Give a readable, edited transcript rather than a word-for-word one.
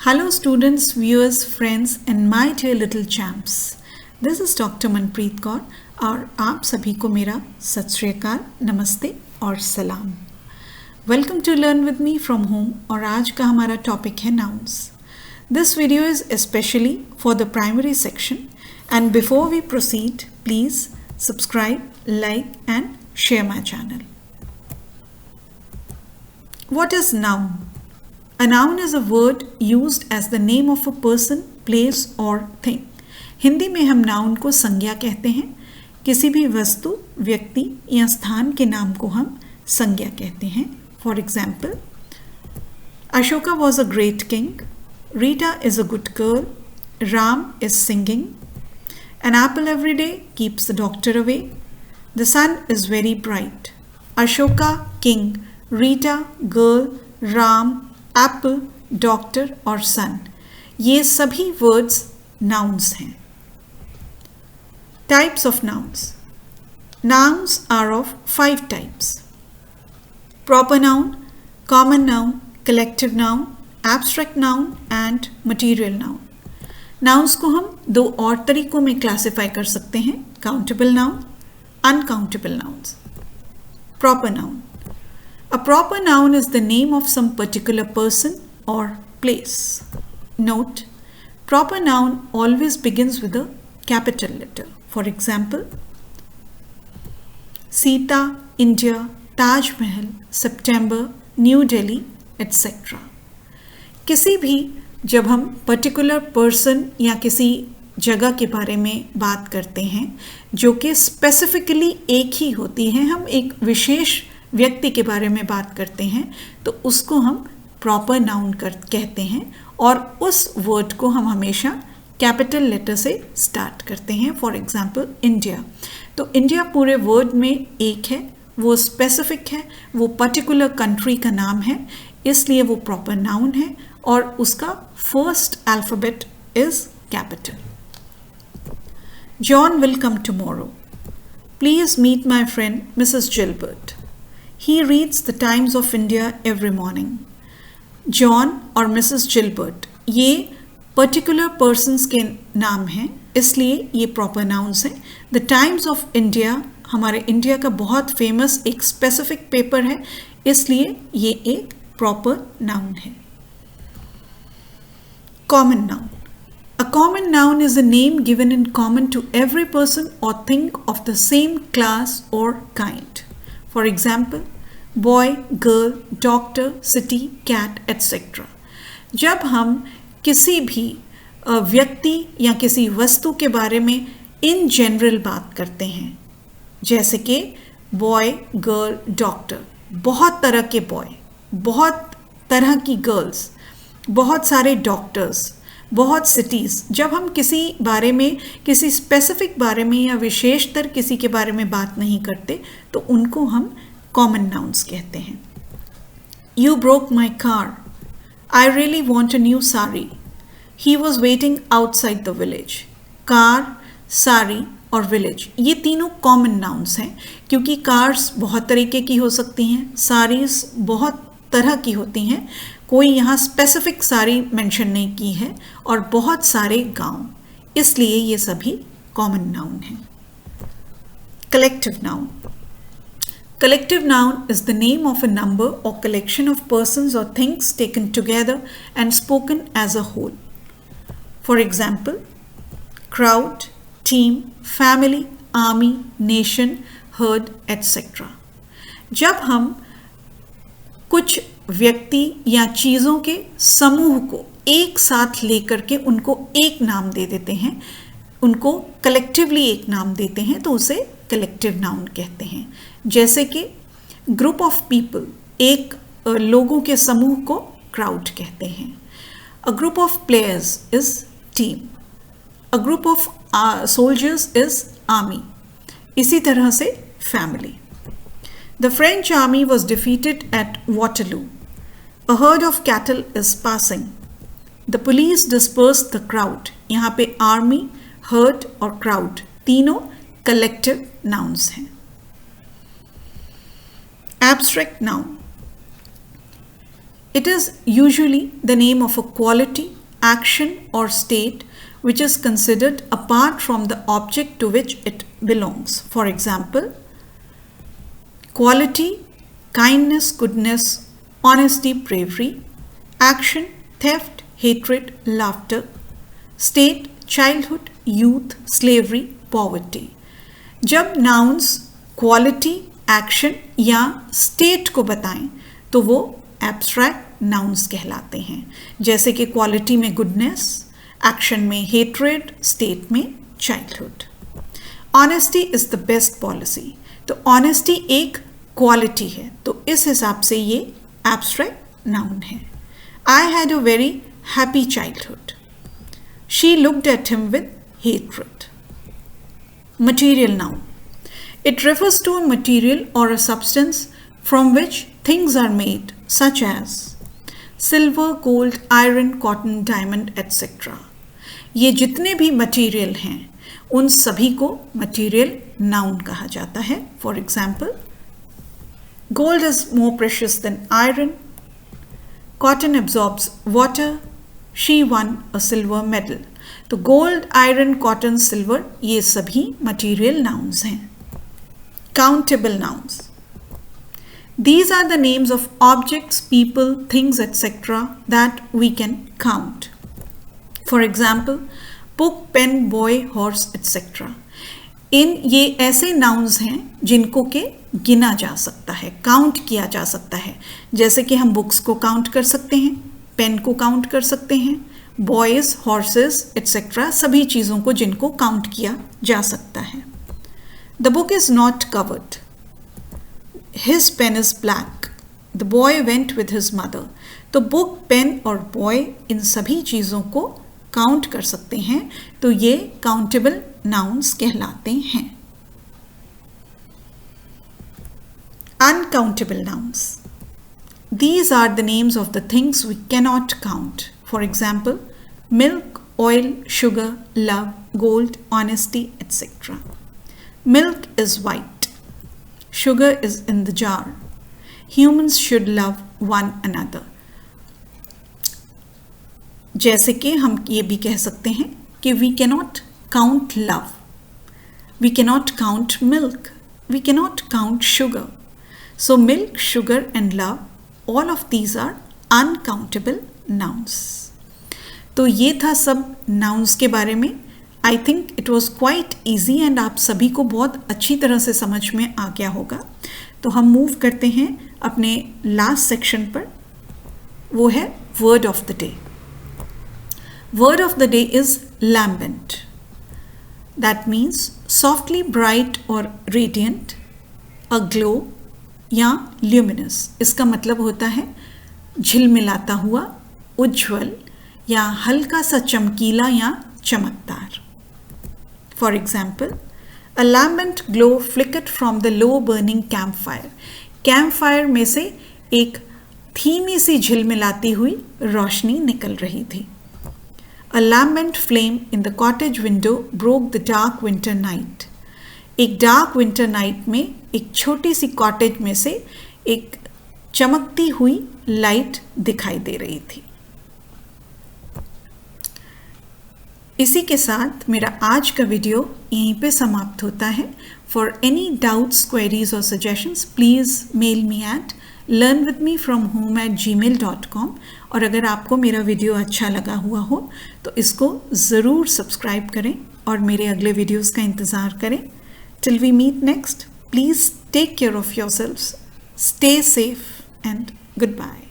Hello students, viewers, friends and my dear little champs. This is Dr. Manpreet Kaur और आप सभी को मेरा सत श्री अकाल, नमस्ते और सलाम. Welcome to learn with me from home और आज का हमारा टॉपिक है nouns. This video is specially for the primary section and before we proceed please subscribe, like and share my channel. What is noun? A noun is a word used as the name of a person, place or thing. Hindi में हम noun को संज्ञा कहते हैं. किसी भी वस्तु, व्यक्ति या स्थान के नाम को हम संज्ञा कहते हैं. For example, Ashoka was a great king. Rita is a good girl. Ram is singing. An apple every day keeps the doctor away. The sun is very bright. Ashoka, king. Rita, girl. Ram, apple, doctor और sun. ये सभी words nouns हैं. Types of nouns. Nouns are of 5 types. Proper noun, common noun, collective noun, abstract noun and material noun. Nouns को हम 2 और तरीकों में classify कर सकते हैं. Countable noun, uncountable nouns. Proper noun. A proper noun is the name of some particular person or place. Note, proper noun always begins with a capital letter. For example, Sita, India, Taj Mahal, September, New Delhi, etc. किसी भी जब हम particular person या किसी जगह के बारे में बात करते हैं जो कि स्पेसिफिकली एक ही होती है, हम एक विशेष व्यक्ति के बारे में बात करते हैं तो उसको हम प्रॉपर नाउन कहते हैं और उस वर्ड को हम हमेशा कैपिटल लेटर से स्टार्ट करते हैं. For example, India. तो इंडिया पूरे वर्ड में एक है, वो स्पेसिफिक है, वो पर्टिकुलर कंट्री का नाम है, इसलिए वो प्रॉपर नाउन है और उसका first alphabet is capital. John will come tomorrow. Please meet my friend Mrs Gilbert. He reads the Times of India every morning. John और मिसेस जिलबर्ट ये पर्टिकुलर पर्सन्स के नाम हैं, इसलिए ये प्रॉपर नाउन्स हैं. द टाइम्स ऑफ इंडिया हमारे India का बहुत फेमस एक स्पेसिफिक पेपर है, इसलिए ये एक प्रॉपर नाउन है. Common noun. A common noun is a name given in common to every person or thing of the same class or kind. For example, boy, girl, doctor, city, cat, etc. जब हम किसी भी व्यक्ति या किसी वस्तु के बारे में इन जनरल बात करते हैं, जैसे कि बॉय, गर्ल, डॉक्टर, बहुत तरह के बॉय, बहुत तरह की गर्ल्स, बहुत सारे डॉक्टर्स, बहुत सिटीज़, जब हम किसी बारे में, किसी स्पेसिफिक बारे में या विशेषतर किसी के बारे में बात नहीं करते तो उनको हम कॉमन नाउन्स कहते हैं. You broke my car. I really want a new sari. He was waiting outside the village. Car, sari और विलेज ये तीनों कॉमन नाउन्स हैं क्योंकि कार्स बहुत तरीके की हो सकती हैं, साड़ीज़ बहुत तरह की होती हैं, कोई यहाँ स्पेसिफिक साड़ी मेंशन नहीं की है और बहुत सारे गांव, इसलिए ये सभी कॉमन नाउन हैं. Collective noun. Collective noun is the name of a number or collection of persons or things taken together and spoken as a whole. For example, crowd, team, family, army, nation, herd, etc. जब हम कुछ व्यक्ति या चीज़ों के समूह को एक साथ लेकर के उनको एक नाम दे देते हैं, उनको कलेक्टिवली एक नाम देते हैं तो उसे कलेक्टिव नाउन कहते हैं. जैसे कि ग्रुप ऑफ पीपल, एक लोगों के समूह को क्राउड कहते हैं. A group of players is team. A group of soldiers is army. इसी तरह से family. The French army was defeated at Waterloo. A herd of cattle is passing. The police disperse the crowd. यहाँ पे army, herd और crowd तीनों collective nouns हैं. Abstract noun. It is usually the name of a quality, action, or state which is considered apart from the object to which it belongs. For example, quality, kindness, goodness, honesty, bravery; action, theft, hatred, laughter; state, childhood, youth, slavery, poverty. जब nouns quality, action या state को बताएं तो वो abstract nouns कहलाते हैं, जैसे कि quality में goodness, action में hatred, state में childhood. Honesty is the best policy. तो honesty एक quality है, तो इस हिसाब से ये abstract noun है. I had a very happy childhood. She looked at him with hatred. Material noun. It refers to a material or a substance from which things are made, such as silver, gold, iron, cotton, diamond, etc. ये जितने भी material हैं उन सभी को material noun कहा जाता है. For example, gold is more precious than iron. Cotton absorbs water. She won a silver medal. तो gold, iron, cotton, silver ये सभी material nouns हैं. Countable nouns. These are the names of objects, people, things, etc. that we can count. For example, book, pen, boy, horse, etc. ये ऐसे nouns हैं जिनको के गिना जा सकता है, काउंट किया जा सकता है, जैसे कि हम बुक्स को काउंट कर सकते हैं, पेन को काउंट कर सकते हैं, बॉयज, हॉर्सेस एटसेट्रा, सभी चीज़ों को जिनको काउंट किया जा सकता है. The book is not covered. His pen is black. The boy went with his mother. तो बुक, पेन और बॉय इन सभी चीज़ों को काउंट कर सकते हैं, तो ये काउंटेबल नाउन्स कहलाते हैं. Uncountable nouns. These are the names of the things we cannot count. For example, milk, oil, sugar, love, gold, honesty, etc. Milk is white. Sugar is in the jar. Humans should love one another. जैसे कि हम ये भी कह सकते हैं कि we cannot count love. We cannot count milk. We cannot count sugar. So milk, sugar and love, all of these are uncountable nouns. तो ये था सब nouns के बारे में. I think it was quite easy and आप सभी को बहुत अच्छी तरह से समझ में आ गया होगा. तो हम मूव करते हैं अपने लास्ट सेक्शन पर. वो है word of the day. Word of the day is lambent. That means softly bright or radiant, a glow या ल्यूमिनस. इसका मतलब होता है झिलमिलाता हुआ, उज्ज्वल या हल्का सा चमकीला या चमकदार. For example, a lambent glow flickered from the low burning camp fire. Camp fire में से एक धीमी सी झिलमिलाती हुई रोशनी निकल रही थी. A lambent flame in the cottage window broke the dark winter night. एक डार्क विंटर नाइट में एक छोटी सी कॉटेज में से एक चमकती हुई लाइट दिखाई दे रही थी. इसी के साथ मेरा आज का वीडियो यहीं पे समाप्त होता है. फॉर एनी डाउट्स, क्वेरीज और suggestions please mail me at learnwithmefromhome@gmail.com. और अगर आपको मेरा वीडियो अच्छा लगा हुआ हो तो इसको ज़रूर सब्सक्राइब करें और मेरे अगले वीडियोस का इंतज़ार करें. Till we meet next, please take care of yourselves, stay safe and goodbye.